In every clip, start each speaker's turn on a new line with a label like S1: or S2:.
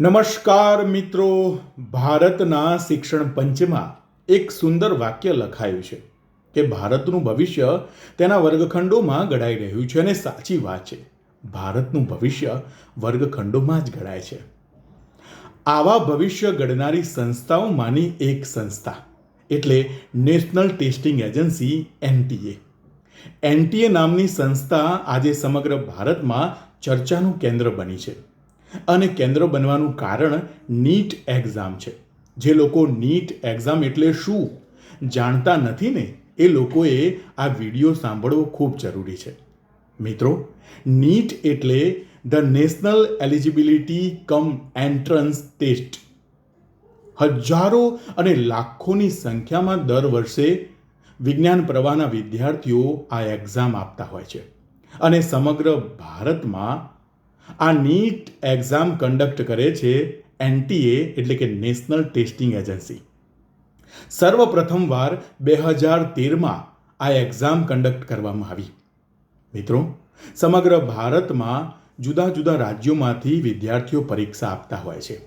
S1: નમસ્કાર મિત્રો, ભારતના શિક્ષણ પંચમાં એક સુંદર વાક્ય લખાયું છે કે ભારતનું ભવિષ્ય તેના વર્ગખંડોમાં ઘડાઈ રહ્યું છે. અને સાચી વાત છે, ભારતનું ભવિષ્ય વર્ગખંડોમાં જ ઘડાય છે. આવા ભવિષ્ય ઘડનારી સંસ્થાઓમાંની એક સંસ્થા એટલે national testing agency NTA. NTA નામની સંસ્થા આજે સમગ્ર ભારતમાં ચર્ચાનું કેન્દ્ર બની છે. અને કેન્દ્ર બનવાનું કારણ નીટ એક્ઝામ છે. જે લોકો નીટ એક્ઝામ એટલે શું જાણતા નથી ને, એ લોકોએ આ વિડીયો સાંભળવો ખૂબ જરૂરી છે. મિત્રો, નીટ એટલે the national eligibility cum entrance test. હજારો અને લાખોની સંખ્યામાં દર વર્ષે વિજ્ઞાન પ્રવાહના વિદ્યાર્થીઓ આ એક્ઝામ આપતા હોય છે. અને સમગ્ર ભારતમાં આ નીટ એક્ઝામ કન્ડક્ટ કરે છે એનટીએ એટલે કે નેશનલ ટેસ્ટિંગ એજન્સી. સર્વપ્રથમવાર 2013માં આ એક્ઝામ કન્ડક્ટ કરવામાં આવી. મિત્રો, સમગ્ર ભારતમાં જુદા જુદા રાજ્યોમાંથી વિદ્યાર્થીઓ પરીક્ષા આપતા હોય છે.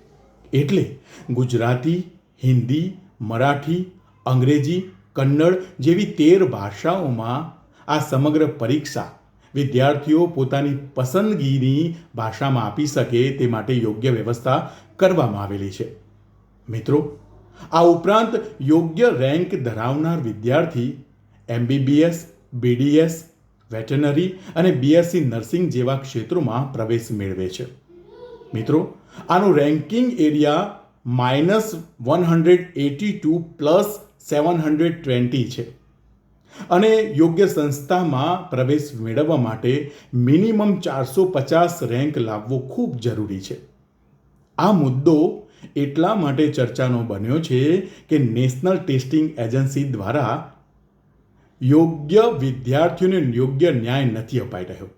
S1: એટલે ગુજરાતી, હિન્દી, મરાઠી, અંગ્રેજી, કન્નડ જેવી 13 ભાષાઓમાં આ સમગ્ર પરીક્ષા વિદ્યાર્થીઓ પોતાની પસંદગીની ભાષામાં આપી શકે તે માટે યોગ્ય વ્યવસ્થા કરવામાં આવેલી છે. મિત્રો, આ ઉપરાંત યોગ્ય રેન્ક ધરાવનાર વિદ્યાર્થી એમબીબીએસ, બીડીએસ, વેટરનરી અને બીએસસી નર્સિંગ જેવા ક્ષેત્રોમાં પ્રવેશ મેળવે છે. મિત્રો, આનું રેન્કિંગ એરિયા -182 પ્લસ 720 છે. અને યોગ્ય સંસ્થામાં પ્રવેશ મેળવવા માટે મિનિમમ 450 રેન્ક લાવવો ખૂબ જરૂરી છે. આ મુદ્દો એટલા માટે ચર્ચાનો બન્યો છે કે નેશનલ ટેસ્ટિંગ એજન્સી દ્વારા યોગ્ય વિદ્યાર્થીઓને યોગ્ય ન્યાય નથી અપાઈ રહ્યો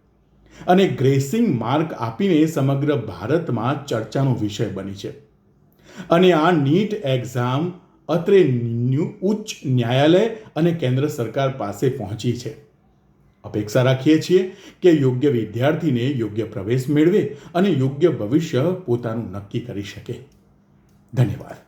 S1: અને ગ્રેસિંગ માર્ક આપીને સમગ્ર ભારતમાં ચર્ચાનો વિષય બની છે. અને આ નીટ એક્ઝામ અત્રે ઉચ્ચ ન્યાયાલય અને કેન્દ્ર સરકાર પાસે પહોંચી છે. અપેક્ષા રાખીએ છીએ કે યોગ્ય વિદ્યાર્થીને યોગ્ય પ્રવેશ મેળવે અને યોગ્ય ભવિષ્ય પોતાનું નક્કી કરી શકે. ધન્યવાદ.